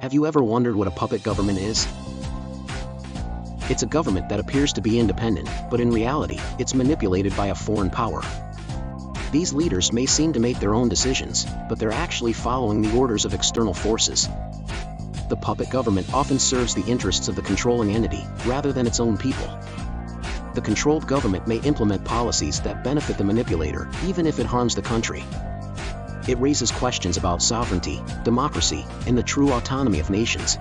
Have you ever wondered what a puppet government is? It's a government that appears to be independent, but in reality, it's manipulated by a foreign power. These leaders may seem to make their own decisions, but they're actually following the orders of external forces. The puppet government often serves the interests of the controlling entity, rather than its own people. The controlled government may implement policies that benefit the manipulator, even if it harms the country. It raises questions about sovereignty, democracy, and the true autonomy of nations.